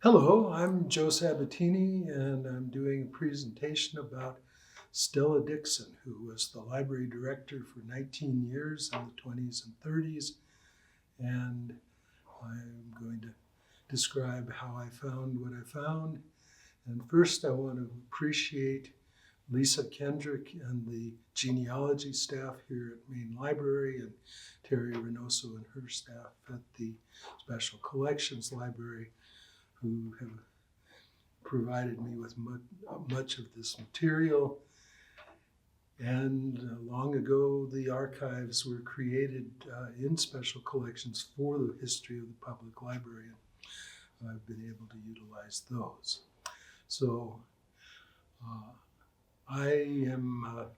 Hello, I'm Joe Sabatini, and I'm doing a presentation about Stella Dixon, who was the library director for 19 years in the 20s and 30s. And I'm going to describe how I found what I found. And first, I want to appreciate Lisa Kendrick and the genealogy staff here at Main Library, and Terry Reynoso and her staff at the Special Collections Library, who have provided me with much of this material. And long ago, the archives were created in special collections for the history of the public library, and I've been able to utilize those. So I am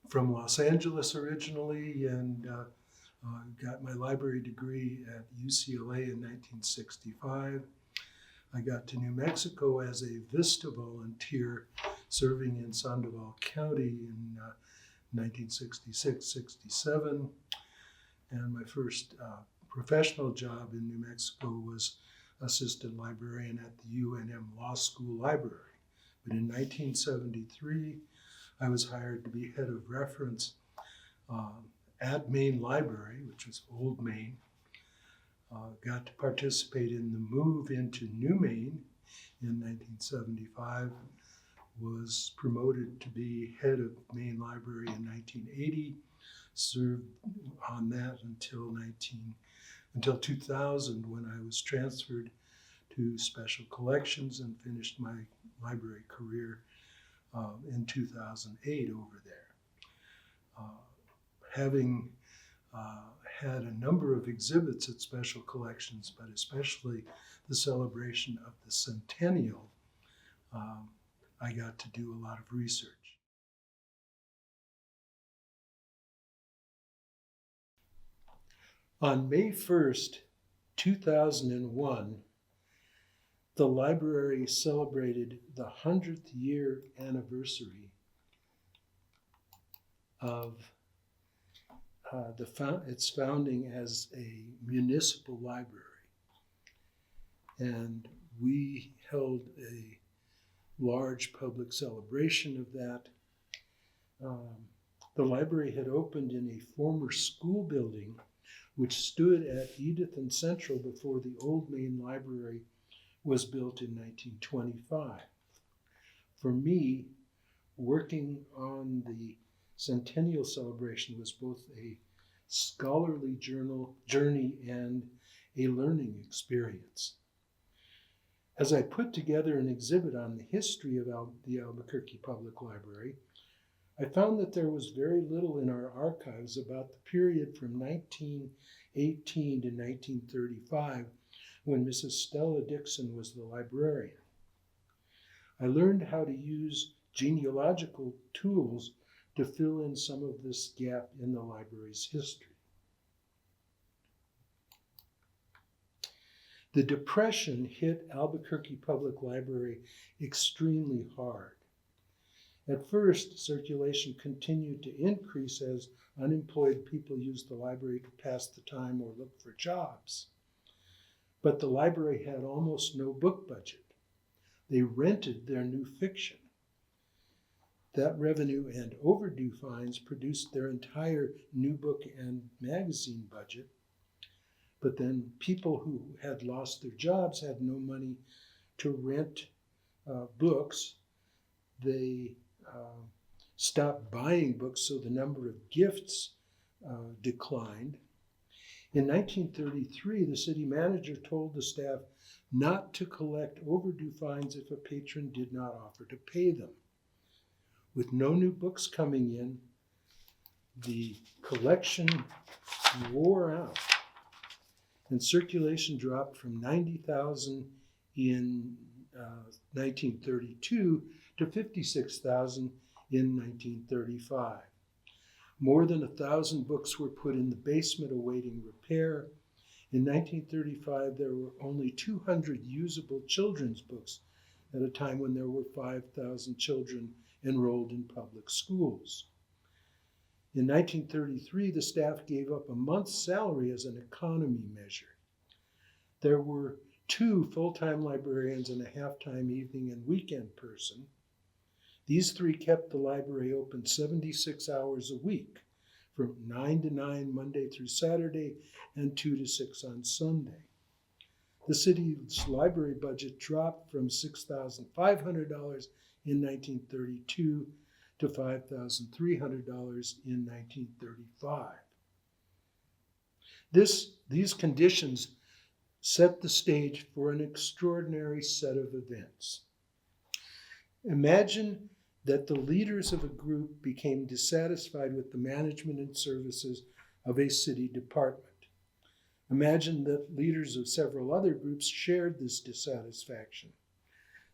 from Los Angeles originally, and got my library degree at UCLA in 1965. I got to New Mexico as a VISTA volunteer serving in Sandoval County in 1966-67. And my first professional job in New Mexico was assistant librarian at the UNM Law School Library. But in 1973, I was hired to be head of reference at Main Library, which was Old Main. Got to participate in the move into New Main in 1975, was promoted to be head of Main Library in 1980, served on that until 2000, when I was transferred to Special Collections and finished my library career in 2008 over there. Having had a number of exhibits at Special Collections, but especially the celebration of the centennial, I got to do a lot of research. On May 1st, 2001, the library celebrated the 100th year anniversary of its founding as a municipal library. And we held a large public celebration of that. The library had opened in a former school building which stood at Edith and Central before the old Main Library was built in 1925. For me, working on the centennial celebration was both a scholarly journey and a learning experience. As I put together an exhibit on the history of the Albuquerque Public Library, I found that there was very little in our archives about the period from 1918 to 1935, when Mrs. Stella Dixon was the librarian. I learned how to use genealogical tools to fill in some of this gap in the library's history. The Depression hit Albuquerque Public Library extremely hard. At first, circulation continued to increase as unemployed people used the library to pass the time or look for jobs. But the library had almost no book budget. They rented their new fiction. That revenue and overdue fines produced their entire new book and magazine budget. But then people who had lost their jobs had no money to rent books. They stopped buying books, so the number of gifts declined. In 1933, the city manager told the staff not to collect overdue fines if a patron did not offer to pay them. With no new books coming in, the collection wore out, and circulation dropped from 90,000 in 1932 to 56,000 in 1935. More than 1,000 books were put in the basement awaiting repair. In 1935, there were only 200 usable children's books at a time when there were 5,000 children enrolled in public schools. In 1933, the staff gave up a month's salary as an economy measure. There were 2 full-time librarians, and a half-time evening and weekend person. These 3 kept the library open 76 hours a week, from 9 to 9 Monday through Saturday and 2 to 6 on Sunday. The city's library budget dropped from $6,500 in 1932 to $5,300 in 1935. These conditions set the stage for an extraordinary set of events. Imagine that the leaders of a group became dissatisfied with the management and services of a city department. Imagine that leaders of several other groups shared this dissatisfaction.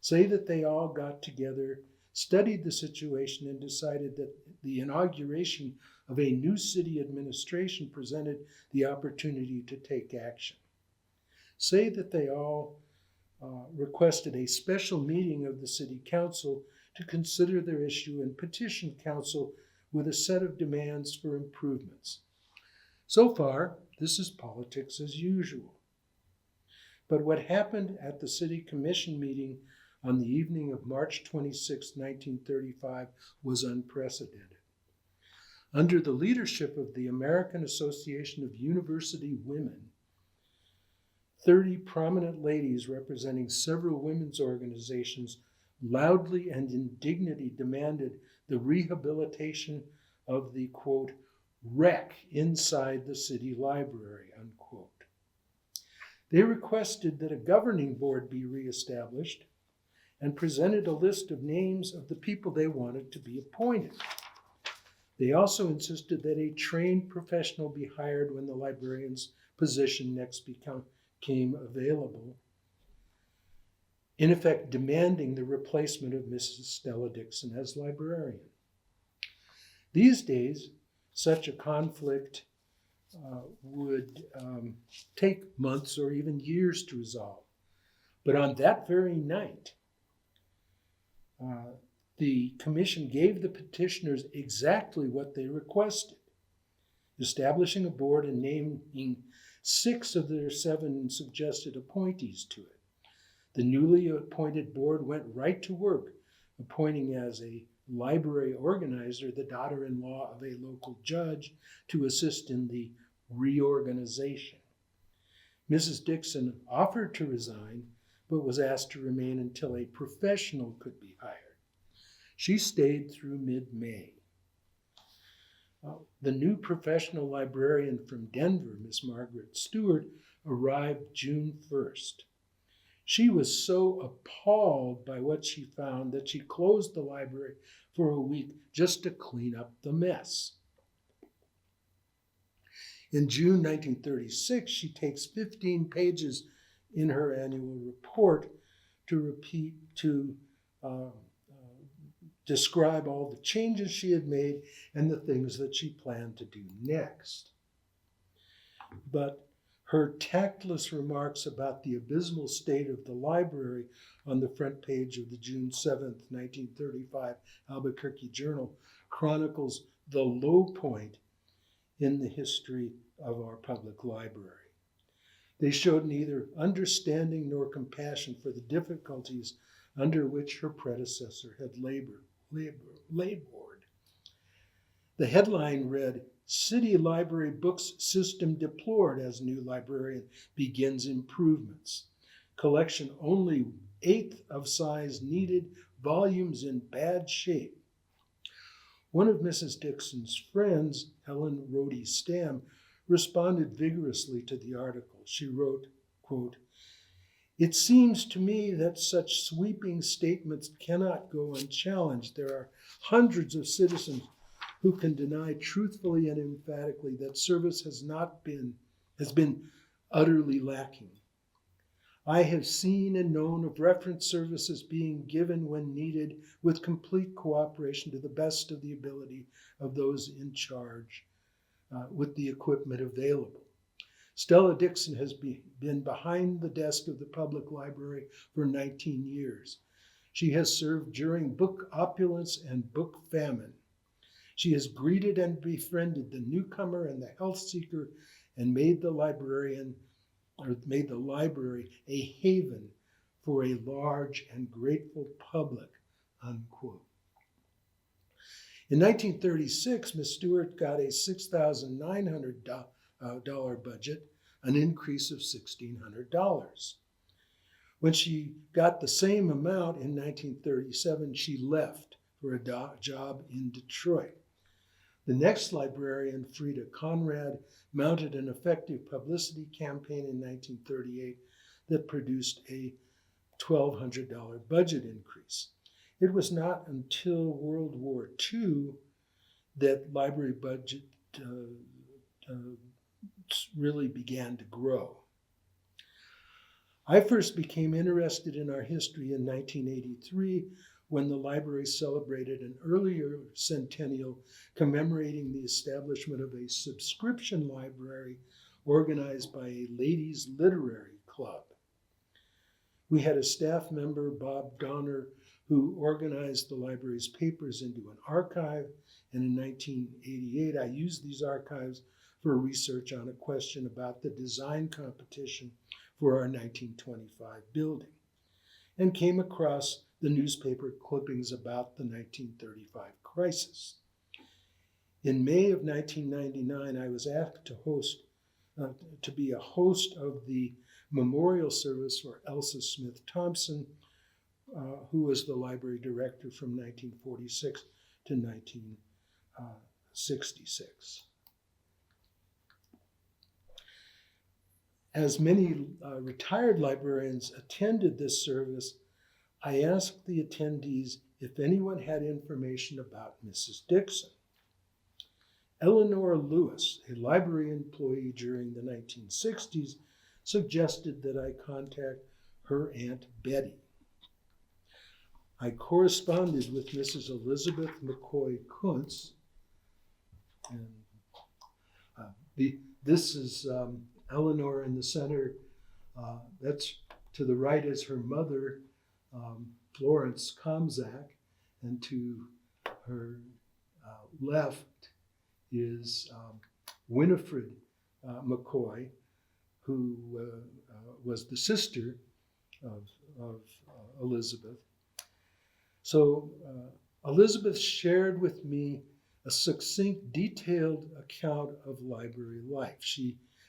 Say that they all got together, studied the situation, and decided that the inauguration of a new city administration presented the opportunity to take action. Say that they all requested a special meeting of the city council to consider their issue and petition council with a set of demands for improvements. So far, this is politics as usual. But what happened at the city commission meeting on the evening of March 26, 1935 was unprecedented. Under the leadership of the American Association of University Women, 30 prominent ladies representing several women's organizations loudly and indignantly demanded the rehabilitation of the, quote, wreck inside the city library, unquote. They requested that a governing board be reestablished and presented a list of names of the people they wanted to be appointed. They also insisted that a trained professional be hired when the librarian's position next became available, in effect demanding the replacement of Mrs. Stella Dixon as librarian. These days, such a conflict would take months or even years to resolve. But on that very night, the commission gave the petitioners exactly what they requested, establishing a board and naming 6 of their 7 suggested appointees to it. The newly appointed board went right to work, appointing as a library organizer the daughter-in-law of a local judge to assist in the reorganization. Mrs. Dixon offered to resign, but was asked to remain until a professional could be hired. She stayed through mid-May. The new professional librarian from Denver, Miss Margaret Stewart, arrived June 1st. She was so appalled by what she found that she closed the library for a week just to clean up the mess. In June 1936, she takes 15 pages in her annual report to describe all the changes she had made and the things that she planned to do next. But her tactless remarks about the abysmal state of the library on the front page of the June 7th, 1935 Albuquerque Journal chronicles the low point in the history of our public library. They showed neither understanding nor compassion for the difficulties under which her predecessor had labored. The headline read, "City Library Books System Deplored as New Librarian Begins Improvements. Collection only 1/8 of size needed, volumes in bad shape." One of Mrs. Dixon's friends, Helen Rhodey Stam, responded vigorously to the article. She wrote, quote, "It seems to me that such sweeping statements cannot go unchallenged. There are hundreds of citizens who can deny truthfully and emphatically that service has been utterly lacking. I have seen and known of reference services being given when needed with complete cooperation to the best of the ability of those in charge with the equipment available. Stella Dixon has been behind the desk of the public library for 19 years. She has served during book opulence and book famine. She has greeted and befriended the newcomer and the health seeker and made the librarian or made the library a haven for a large and grateful public, unquote. In 1936, Miss Stewart got a $6,900 budget, an increase of $1,600. When she got the same amount in 1937, she left for a job in Detroit. The next librarian, Frida Conrad, mounted an effective publicity campaign in 1938 that produced a $1,200 budget increase. It was not until World War II that library budget really began to grow. I first became interested in our history in 1983 when the library celebrated an earlier centennial commemorating the establishment of a subscription library organized by a ladies' literary club. We had a staff member, Bob Donner, who organized the library's papers into an archive, and in 1988 I used these archives for research on a question about the design competition for our 1925 building, and came across the newspaper clippings about the 1935 crisis. In May of 1999, I was asked to be a host of the memorial service for Elsa Smith Thompson, who was the library director from 1946 to 1966. As many retired librarians attended this service, I asked the attendees if anyone had information about Mrs. Dixon. Eleanor Lewis, a library employee during the 1960s, suggested that I contact her Aunt Betty. I corresponded with Mrs. Elizabeth McCoy Kuntz, and this is Eleanor in the center. That's to the right is her mother, Florence Komzak, and to her left is Winifred McCoy, who was the sister of Elizabeth. So Elizabeth shared with me a succinct, detailed account of library life.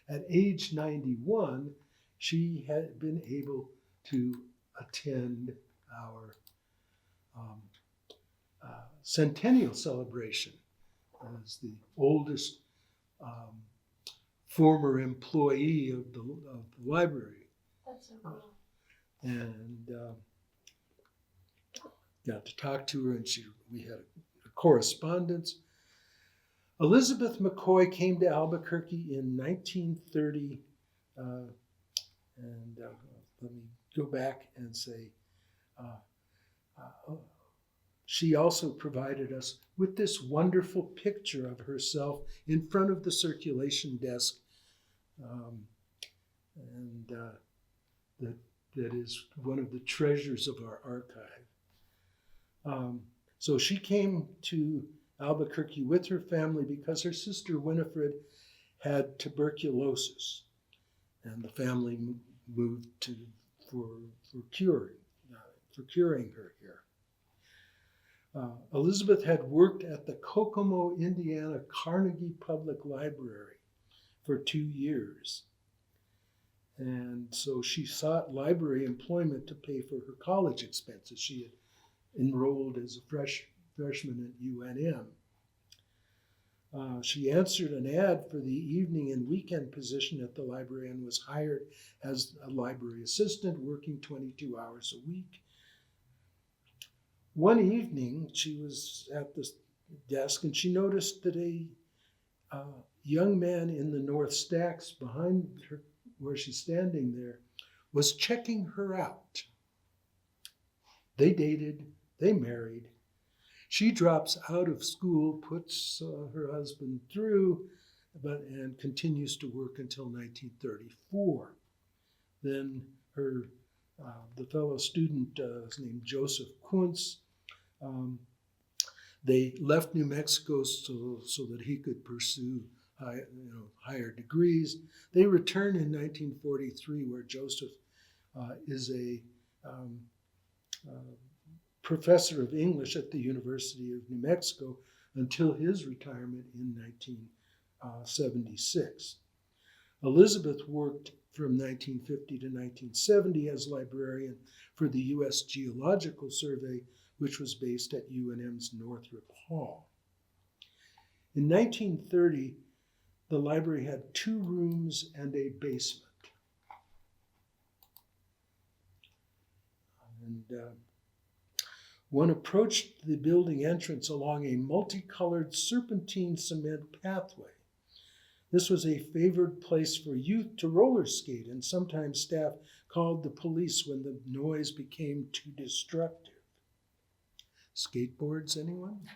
At age 91, she had been able to attend our centennial celebration as the oldest former employee of the library. That's so cool. And got to talk to her, and we had a correspondence. Elizabeth McCoy came to Albuquerque in 1930, and let me go back and say, she also provided us with this wonderful picture of herself in front of the circulation desk, and that is one of the treasures of our archive. So she came to Albuquerque with her family because her sister Winifred had tuberculosis, and the family moved for curing her here. Elizabeth had worked at the Kokomo, Indiana Carnegie Public Library for 2 years, and so she sought library employment to pay for her college expenses. She had enrolled as a freshman at UNM. She answered an ad for the evening and weekend position at the library and was hired as a library assistant, working 22 hours a week. One evening, she was at the desk and she noticed that a young man in the North Stacks behind her, where she's standing there, was checking her out. They dated, they married. She drops out of school, puts her husband through, and continues to work until 1934. Then the fellow student is named Joseph Kuntz. They left New Mexico so that he could pursue higher degrees. They return in 1943, where Joseph is a professor of English at the University of New Mexico until his retirement in 1976. Elizabeth worked from 1950 to 1970 as librarian for the U.S. Geological Survey, which was based at UNM's Northrop Hall. In 1930, the library had 2 rooms and a basement. And one approached the building entrance along a multicolored serpentine cement pathway. This was a favored place for youth to roller skate, and sometimes staff called the police when the noise became too destructive. Skateboards, anyone?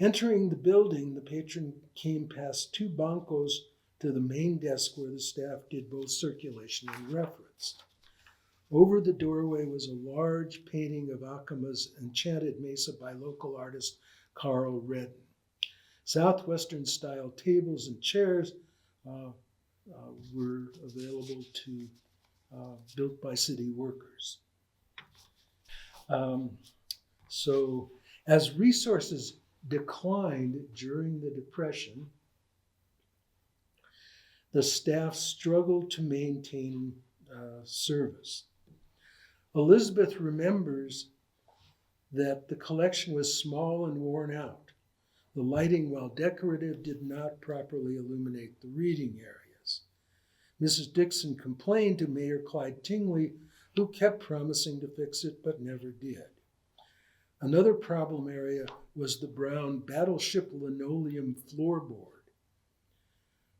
Entering the building, the patron came past 2 bancos to the main desk where the staff did both circulation and reference. Over the doorway was a large painting of Acamá's Enchanted Mesa by local artist Carl Redden. Southwestern-style tables and chairs were available to built by city workers. So as resources declined during the Depression, the staff struggled to maintain service. Elizabeth remembers that the collection was small and worn out. The lighting, while decorative, did not properly illuminate the reading areas. Mrs. Dixon complained to Mayor Clyde Tingley, who kept promising to fix it but never did. Another problem area was the brown battleship linoleum floorboard.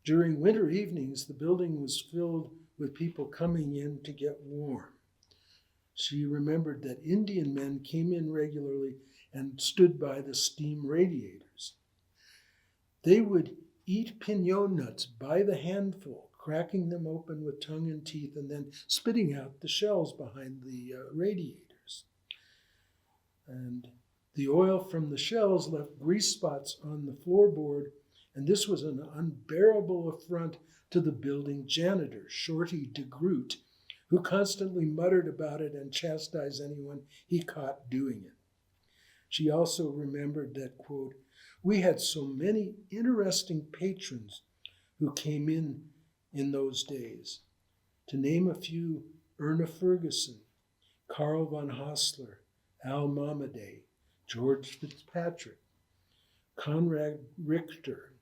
During winter evenings, the building was filled with people coming in to get warm. She remembered that Indian men came in regularly and stood by the steam radiators. They would eat piñon nuts by the handful, cracking them open with tongue and teeth and then spitting out the shells behind the radiators. And the oil from the shells left grease spots on the floorboard, and this was an unbearable affront to the building janitor, Shorty DeGroot, who constantly muttered about it and chastised anyone he caught doing it. She also remembered that, quote, "We had so many interesting patrons who came in those days. To name a few, Erna Ferguson, Carl von Hassler, Al Mamadei, George Fitzpatrick, Conrad Richter,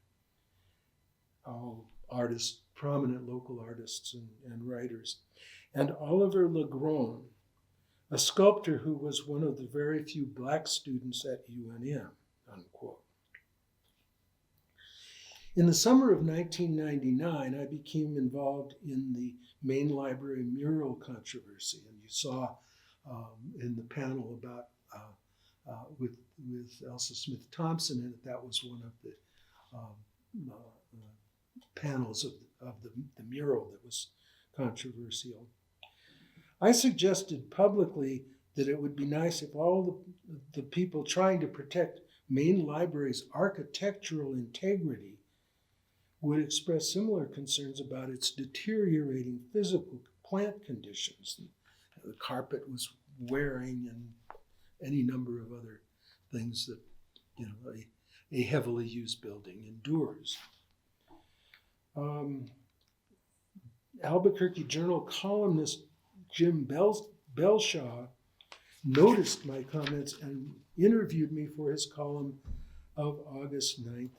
all artists, prominent local artists and writers, and Oliver Legrone, a sculptor who was one of the very few black students at UNM," unquote. In the summer of 1999, I became involved in the main library mural controversy, and you saw in the panel about with Elsa Smith Thompson in it, that was one of the panels of the mural that was controversial. I suggested publicly that it would be nice if all the people trying to protect Main Library's architectural integrity would express similar concerns about its deteriorating physical plant conditions. The carpet was wearing and any number of other things that a heavily used building endures. Albuquerque Journal columnist Jim Belshaw noticed my comments and interviewed me for his column of August 9th.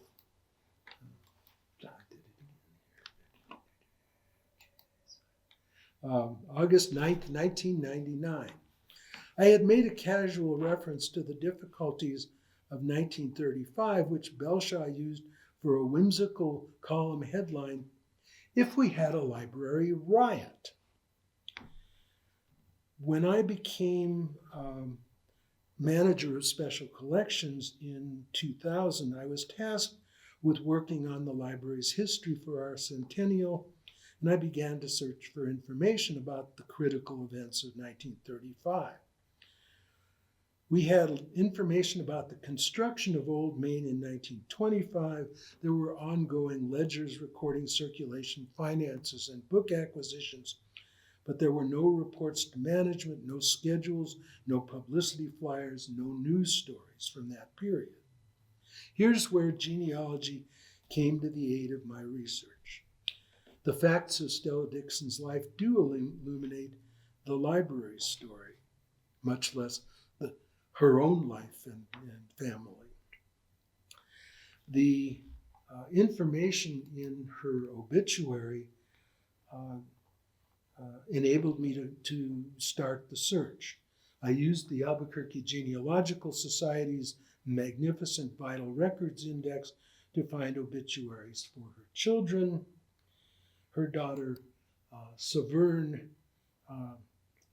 August 9th, 1999. I had made a casual reference to the difficulties of 1935, which Belshaw used for a whimsical column headline, "If We Had a Library Riot." When I became manager of special collections in 2000, I was tasked with working on the library's history for our centennial, and I began to search for information about the critical events of 1935. We had information about the construction of Old Main in 1925. There were ongoing ledgers recording circulation, finances, and book acquisitions, but there were no reports to management, no schedules, no publicity flyers, no news stories from that period. Here's where genealogy came to the aid of my research. The facts of Stella Dixon's life do illuminate the library's story, much less her own life and family. The information in her obituary enabled me to start the search. I used the Albuquerque Genealogical Society's magnificent Vital Records Index to find obituaries for her children. Her daughter, Severn,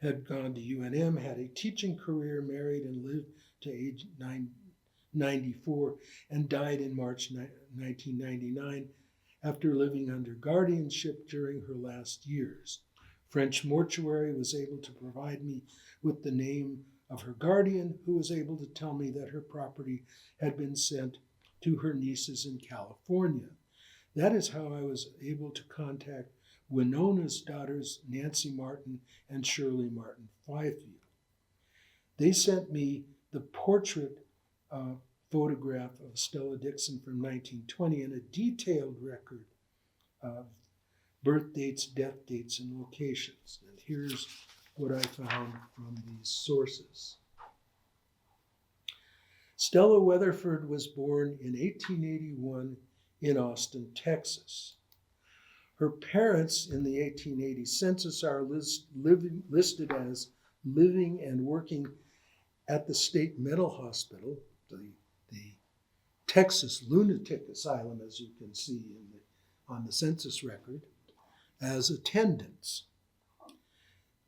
had gone to UNM, had a teaching career, married, and lived to age 94, and died in March 1999 after living under guardianship during her last years. French Mortuary was able to provide me with the name of her guardian, who was able to tell me that her property had been sent to her nieces in California. That is how I was able to contact Winona's daughters, Nancy Martin and Shirley Martin Fifield. They sent me the portrait photograph of Stella Dixon from 1920 and a detailed record of birth dates, death dates, and locations. And here's what I found from these sources. Stella Weatherford was born in 1881 in Austin, Texas. Her parents in the 1880 census are listed as living and working at the State Mental Hospital, the Texas Lunatic Asylum, as you can see on the census record, as attendants.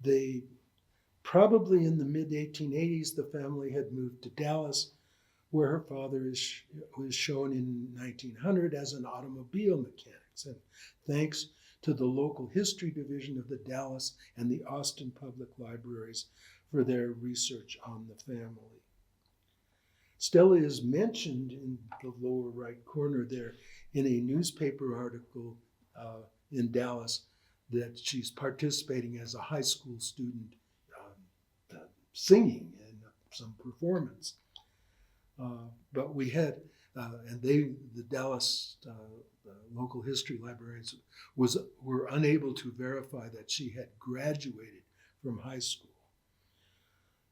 They probably in the mid-1880s, the family had moved to Dallas, where her father was shown in 1900 as an automobile mechanic. And thanks to the local history division of the Dallas and the Austin Public Libraries for their research on the family. Stella is mentioned in the lower right corner there in a newspaper article in Dallas that she's participating as a high school student singing in some performance. But we had, the Dallas local history librarians were unable to verify that she had graduated from high school.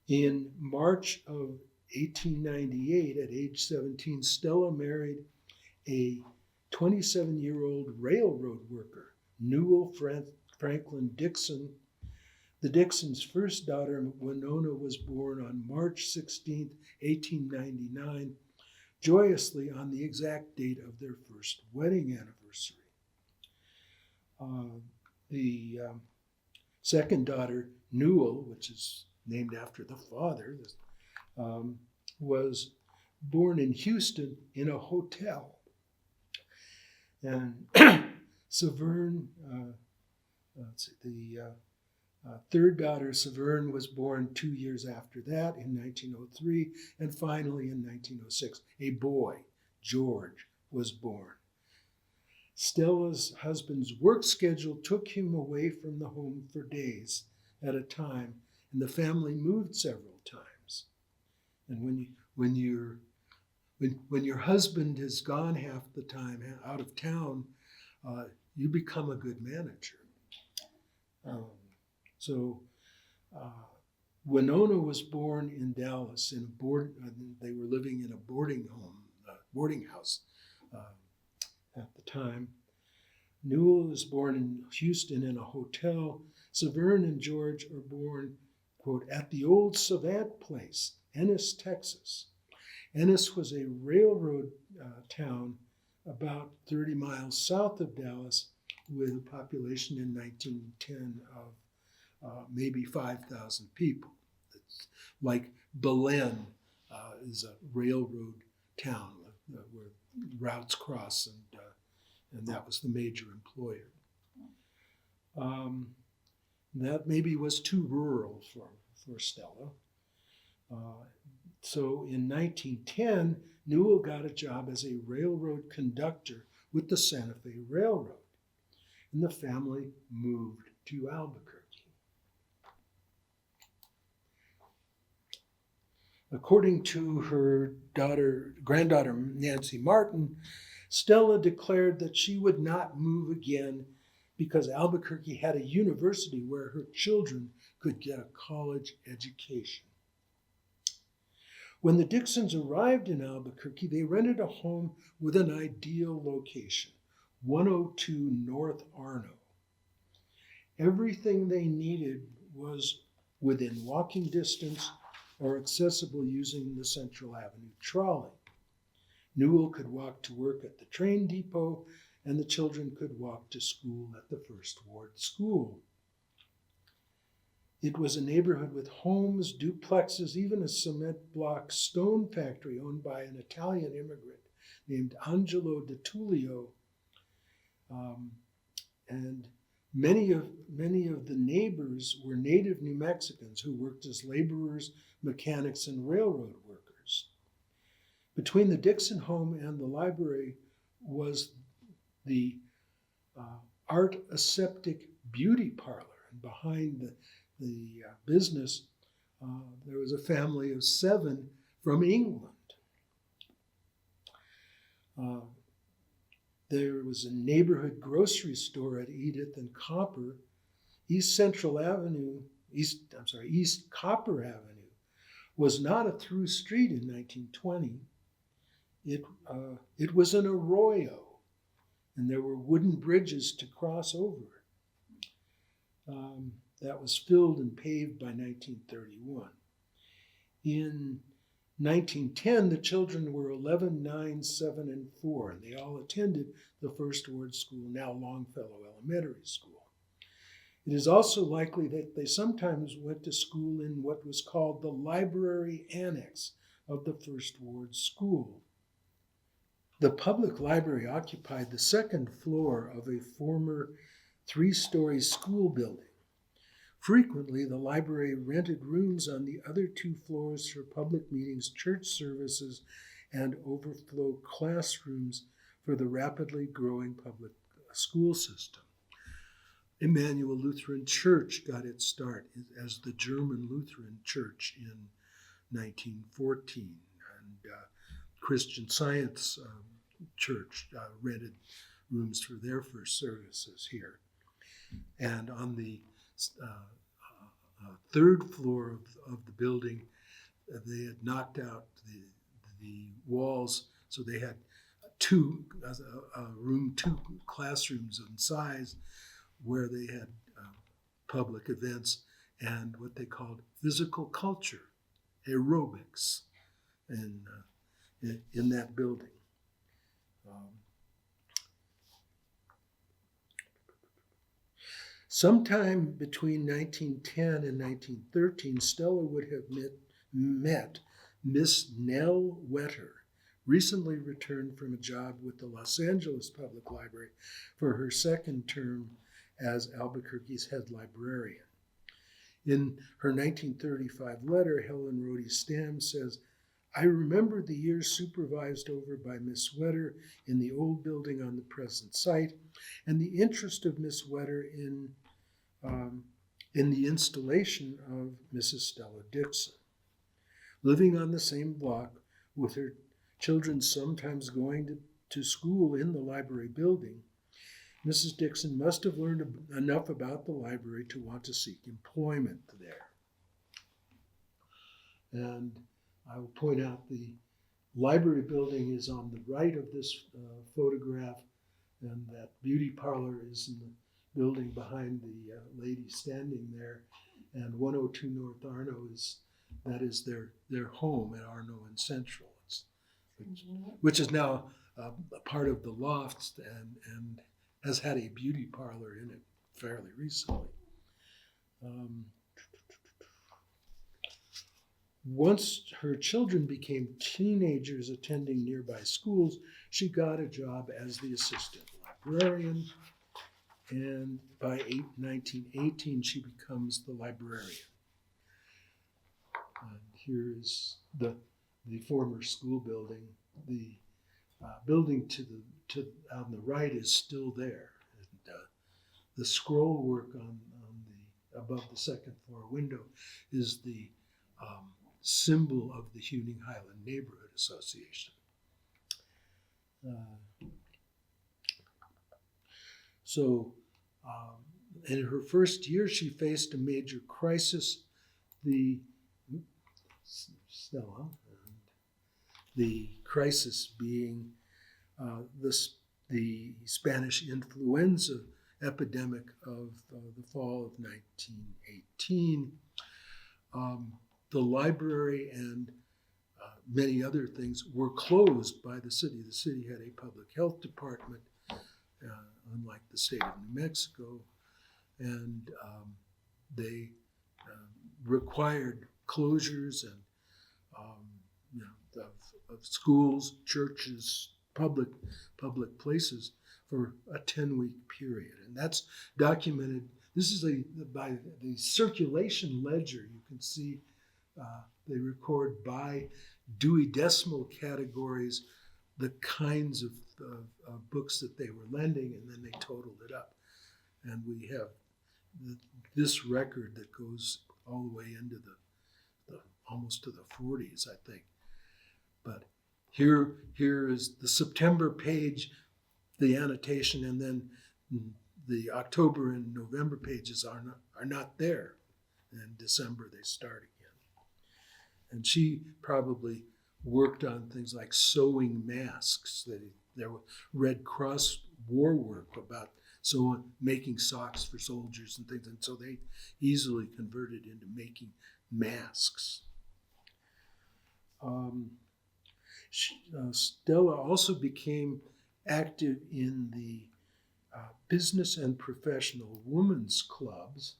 In March of 1898, at age 17, Stella married a 27-year-old railroad worker, Newell Franklin Dixon. The Dixons' first daughter, Winona, was born on March 16, 1899, joyously on the exact date of their first wedding anniversary. The second daughter, Newell, which is named after the father, was born in Houston in a hotel. And Severn, third daughter, Severn, was born 2 years after that in 1903, and finally in 1906, a boy, George, was born. Stella's husband's work schedule took him away from the home for days at a time, and the family moved several times. And when your husband is gone half the time out of town, you become a good manager. So Winona was born in Dallas in they were living in a boarding house at the time. Newell was born in Houston in a hotel. Severn and George are born, quote, at the old Savant place, Ennis, Texas. Ennis was a railroad town about 30 miles south of Dallas, with a population in 1910 of maybe 5,000 people. It's like Belen is a railroad town where routes cross, and that was the major employer. That maybe was too rural for Stella. So in 1910, Newell got a job as a railroad conductor with the Santa Fe Railroad, and the family moved to Albuquerque. According to her granddaughter Nancy Martin, Stella declared that she would not move again because Albuquerque had a university where her children could get a college education. When the Dixons arrived in Albuquerque, they rented a home with an ideal location, 102 North Arno. Everything they needed was within walking distance or accessible using the Central Avenue trolley. Newell could walk to work at the train depot, and the children could walk to school at the First Ward School. It was a neighborhood with homes, duplexes, even a cement block stone factory owned by an Italian immigrant named Angelo de Tullio. And many of the neighbors were native New Mexicans who worked as laborers, mechanics, and railroad workers. Between the Dixon home and the library was the Art Aseptic Beauty Parlor, and behind the business, there was a family of 7 from England. There was a neighborhood grocery store at Edith and Copper. East Copper Avenue was not a through street in 1920. It was an arroyo, and there were wooden bridges to cross over. That was filled and paved by 1931. In 1910, the children were 11, 9, 7, and 4, and they all attended the First Ward School, now Longfellow Elementary School. It is also likely that they sometimes went to school in what was called the Library Annex of the First Ward School. The public library occupied the second floor of a former 3-story school building. Frequently, the library rented rooms on the other 2 floors for public meetings, church services, and overflow classrooms for the rapidly growing public school system. Emmanuel Lutheran Church got its start as the German Lutheran Church in 1914, and Christian Science Church rented rooms for their first services here. And on the 3rd floor of the building, they had knocked out the walls, so they had 2 classrooms in size where they had public events and what they called physical culture, aerobics, in that building. Sometime between 1910 and 1913, Stella would have met Miss Nell Wetter, recently returned from a job with the Los Angeles Public Library for her 2nd term as Albuquerque's head librarian. In her 1935 letter, Helen Rhodey Stam says, "I remember the years supervised over by Miss Wetter in the old building on the present site, and the interest of Miss Wetter in the installation of Mrs. Stella Dixon. Living on the same block, with her children sometimes going to school in the library building, Mrs. Dixon must have learned enough about the library to want to seek employment there." And I will point out the library building is on the right of this photograph, and that beauty parlor is in the building behind the lady standing there. And 102 North Arno is their home at Arno and Central, which is now a part of the Lofts and has had a beauty parlor in it fairly recently. Once her children became teenagers attending nearby schools, she got a job as the assistant librarian, and by 1918 she becomes the librarian. And here is the former school building. The building to on the right is still there. And, the scroll work on the above the second floor window is the symbol of the Huning Highland Neighborhood Association. So in her first year, she faced a major crisis. Stella, and the crisis being the Spanish influenza epidemic of the fall of 1918. The library and many other things were closed by the city. The city had a public health department, unlike the state of New Mexico, and they required closures and of schools, churches, public places for a 10-week period, and that's documented. This is by the circulation ledger. You can see they record by Dewey Decimal categories the kinds of books that they were lending, and then they totaled it up. And we have this record that goes all the way into the almost to the 40s, I think. But here is the September page, the annotation, and then the October and November pages are not there. And in December they start again. And she probably worked on things like sewing masks. There were Red Cross war work about making socks for soldiers and things, and so they easily converted into making masks. Stella also became active in the business and professional women's clubs,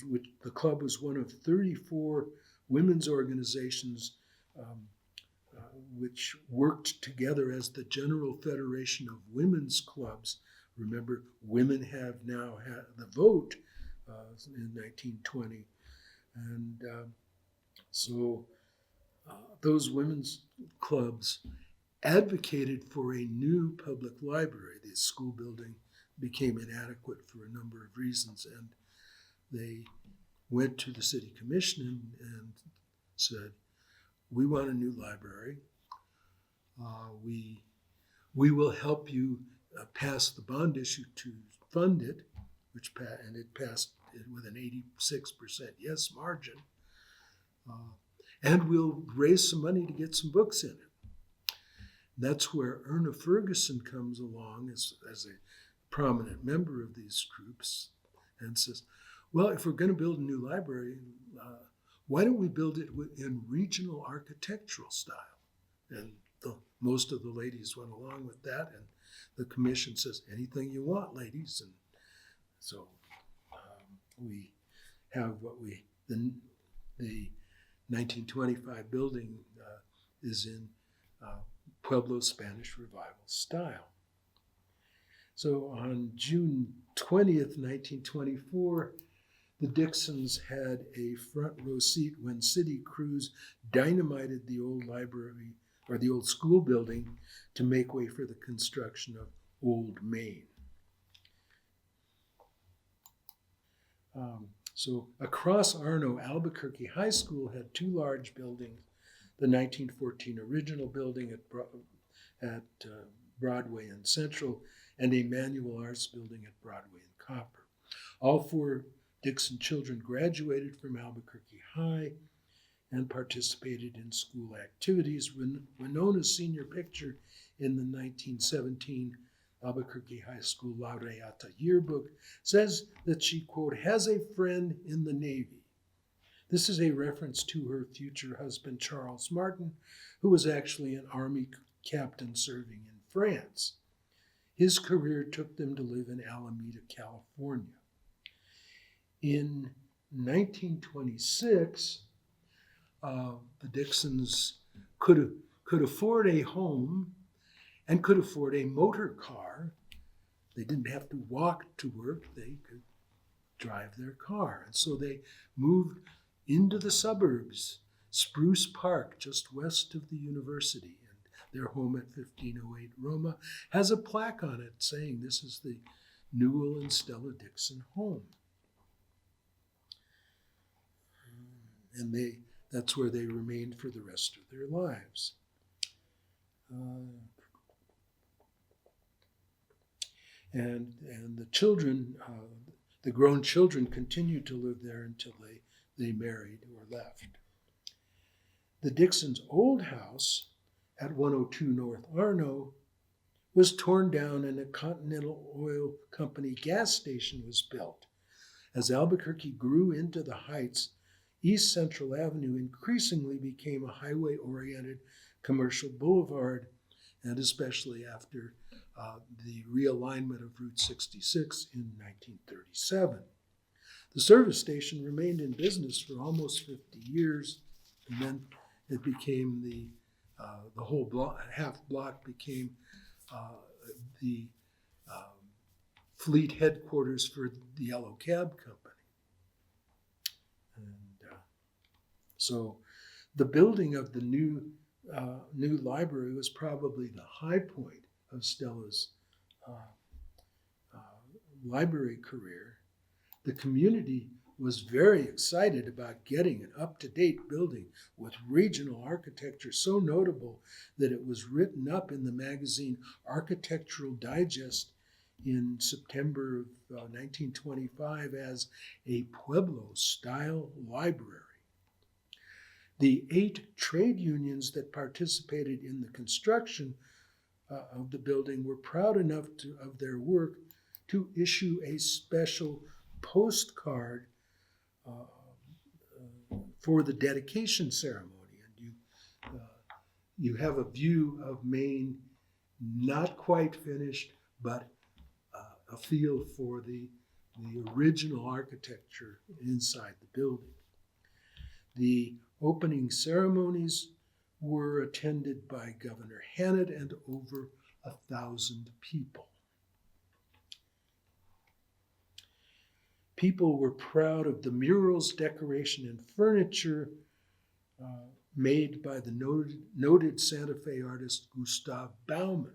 which the club was one of 34 women's organizations which worked together as the General Federation of Women's Clubs. Remember, women have now had the vote in 1920. And so those women's clubs advocated for a new public library. The school building became inadequate for a number of reasons, and they went to the city commission and said, we want a new library. We will help you pass the bond issue to fund it, and it passed with an 86% yes margin. And we'll raise some money to get some books in it. That's where Erna Ferguson comes along as a prominent member of these groups and says, well, if we're going to build a new library, why don't we build it in regional architectural style? And most of the ladies went along with that, and the commission says, anything you want, ladies. And so we have the 1925 building is in Pueblo Spanish Revival style. So on June 20th, 1924, the Dixons had a front row seat when city crews dynamited the old library or the old school building to make way for the construction of Old Main. So across Arno, Albuquerque High School had two large buildings, the 1914 original building at Broadway and Central, and a manual arts building at Broadway and Copper. All four Dixon children graduated from Albuquerque High and participated in school activities. Winona's senior picture in the 1917 Albuquerque High School Laureata yearbook says that she, quote, has a friend in the Navy. This is a reference to her future husband, Charles Martin, who was actually an Army captain serving in France. His career took them to live in Alameda, California. In 1926, the Dixons could afford a home and could afford a motor car. They didn't have to walk to work, they could drive their car. And so they moved into the suburbs, Spruce Park, just west of the university, and their home at 1508 Roma has a plaque on it saying this is the Newell and Stella Dixon home. And that's where they remained for the rest of their lives. And the children, the grown children continued to live there until they married or left. The Dixons' old house at 102 North Arno was torn down and a Continental Oil Company gas station was built. As Albuquerque grew into the heights, East Central Avenue increasingly became a highway-oriented commercial boulevard, and especially after the realignment of Route 66 in 1937. The service station remained in business for almost 50 years, and then it became the whole block, half block became the fleet headquarters for the Yellow Cab Company. And so the building of the new library was probably the high point of Stella's library career. The community was very excited about getting an up-to-date building with regional architecture so notable that it was written up in the magazine Architectural Digest in September of 1925 as a Pueblo-style library. The 8 trade unions that participated in the construction of the building were proud enough of their work to issue a special postcard for the dedication ceremony. And you have a view of Maine, not quite finished, but a feel for the original architecture inside the building. The opening ceremonies were attended by Governor Hannett and over 1,000 people. People were proud of the murals, decoration, and furniture made by the noted Santa Fe artist Gustav Baumann.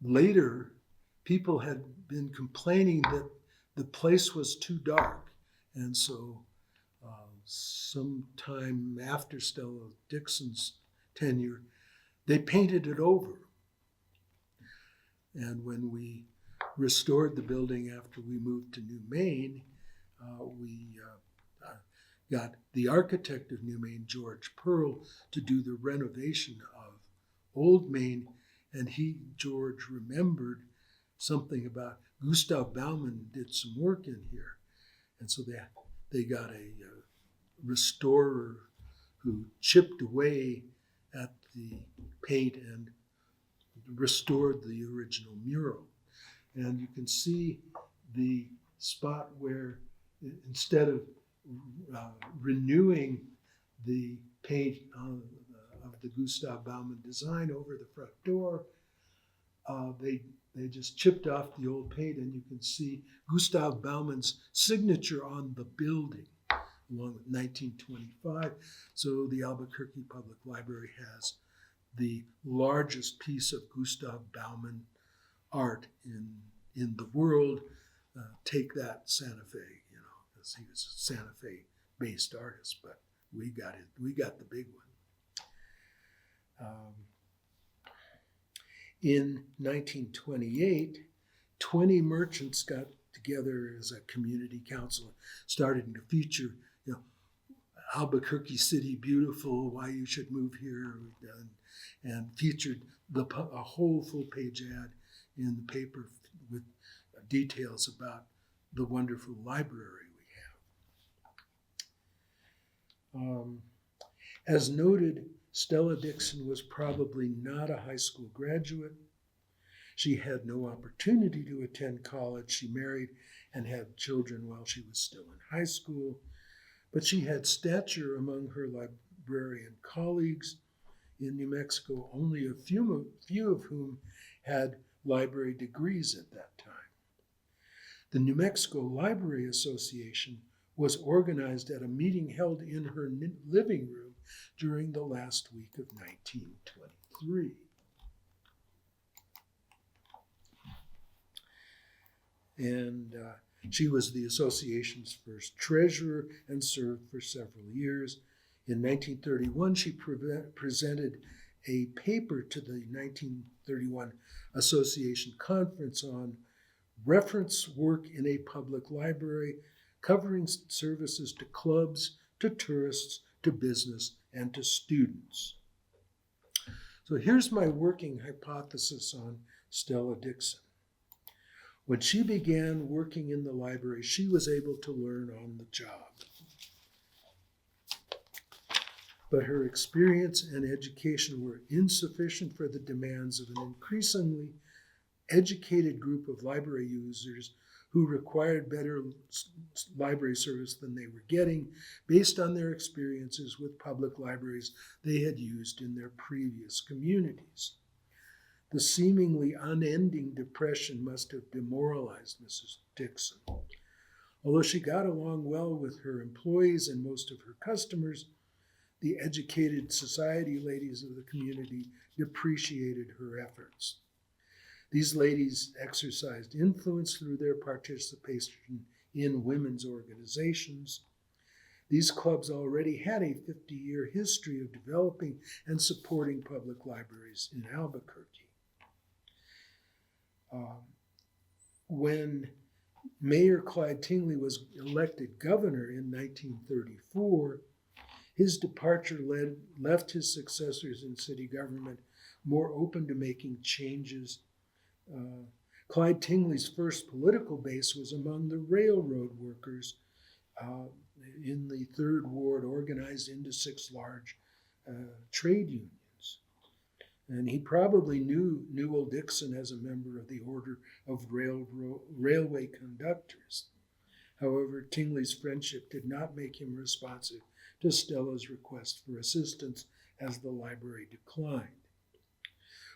Later, people had been complaining that the place was too dark, and so sometime after Stella Dixon's tenure, they painted it over. And when we restored the building after we moved to New Maine, we got the architect of New Maine, George Pearl, to do the renovation of Old Maine, and George, remembered something about Gustav Baumann did some work in here. And so they got a restorer who chipped away at the paint and restored the original mural. And you can see the spot where instead of renewing the paint of the Gustav Baumann design over the front door, they just chipped off the old paint, and you can see Gustav Baumann's signature on the building along with 1925. So the Albuquerque Public Library has the largest piece of Gustav Baumann art in the world. Take that, Santa Fe, because he was a Santa Fe-based artist, but we got the big one. In 1928, 20 merchants got together as a community council, started to feature, Albuquerque City Beautiful, why you should move here, and featured a whole full-page ad in the paper with details about the wonderful library we have. As noted, Stella Dixon was probably not a high school graduate. She had no opportunity to attend college. She married and had children while she was still in high school, but she had stature among her librarian colleagues in New Mexico, only a few of whom had library degrees at that time. The New Mexico Library Association was organized at a meeting held in her living room during the last week of 1923. And she was the association's first treasurer and served for several years. In 1931, she presented a paper to the 1931 Association Conference on reference work in a public library, covering services to clubs, to tourists, to business, and to students. So here's my working hypothesis on Stella Dixon. When she began working in the library, she was able to learn on the job. But her experience and education were insufficient for the demands of an increasingly educated group of library users who required better library service than they were getting based on their experiences with public libraries they had used in their previous communities. The seemingly unending depression must have demoralized Mrs. Dixon. Although she got along well with her employees and most of her customers, the educated society ladies of the community depreciated her efforts. These ladies exercised influence through their participation in women's organizations. These clubs already had a 50-year history of developing and supporting public libraries in Albuquerque. When Mayor Clyde Tingley was elected governor in 1934, his departure left his successors in city government more open to making changes. Clyde Tingley's first political base was among the railroad workers in the Third Ward, organized into 6 large trade unions. And he probably knew Newell Dixon as a member of the Order of Railway Conductors. However, Tingley's friendship did not make him responsive to Stella's request for assistance as the library declined.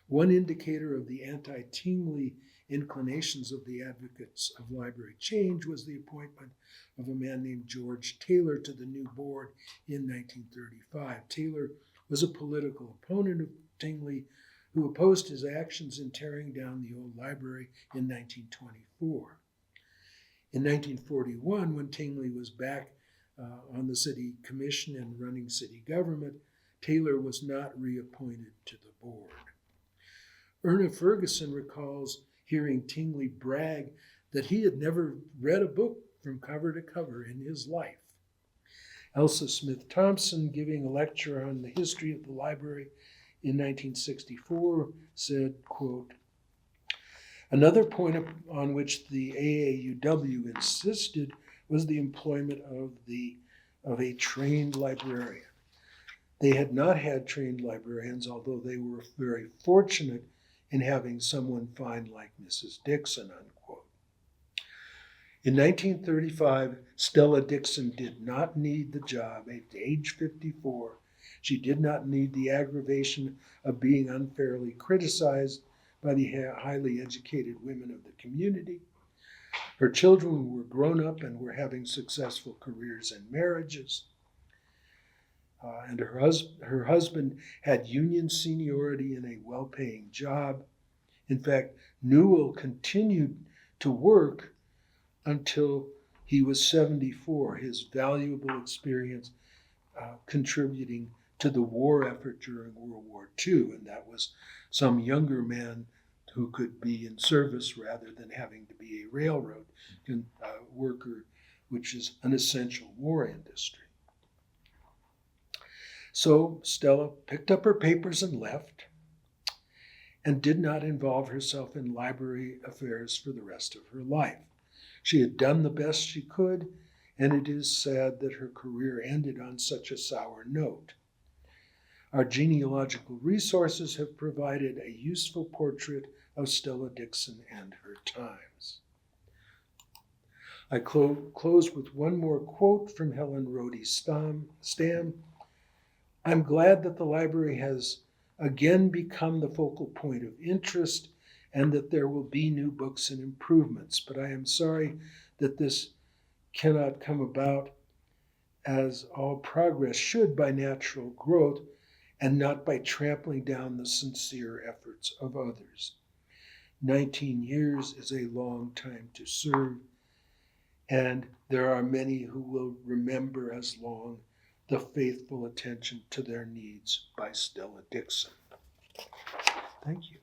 One indicator of the anti-Tingley inclinations of the advocates of library change was the appointment of a man named George Taylor to the new board in 1935. Taylor was a political opponent of Tingley, who opposed his actions in tearing down the old library in 1924. In 1941, when Tingley was back on the city commission and running city government, Taylor was not reappointed to the board. Erna Ferguson recalls hearing Tingley brag that he had never read a book from cover to cover in his life. Elsa Smith Thompson, giving a lecture on the history of the library in 1964, said, quote, "Another point on which the AAUW insisted was the employment of a trained librarian. They had not had trained librarians, although they were very fortunate in having someone fine like Mrs. Dixon," unquote. In 1935, Stella Dixon did not need the job. At age 54, she did not need the aggravation of being unfairly criticized by the highly educated women of the community. Her children were grown up and were having successful careers and marriages. And her husband had union seniority in a well-paying job. In fact, Newell continued to work until he was 74, his valuable experience contributing to the war effort during World War II, and that was some younger man who could be in service rather than having to be a railroad worker, which is an essential war industry. So Stella picked up her papers and left, and did not involve herself in library affairs for the rest of her life. She had done the best she could, and it is sad that her career ended on such a sour note. Our genealogical resources have provided a useful portrait of Stella Dixon and her times. I close with one more quote from Helen Rhodey Stamm. "I'm glad that the library has again become the focal point of interest and that there will be new books and improvements. But I am sorry that this cannot come about, as all progress should, by natural growth and not by trampling down the sincere efforts of others. 19 years is a long time to serve, and there are many who will remember as long the faithful attention to their needs by Stella Dixon. Thank you.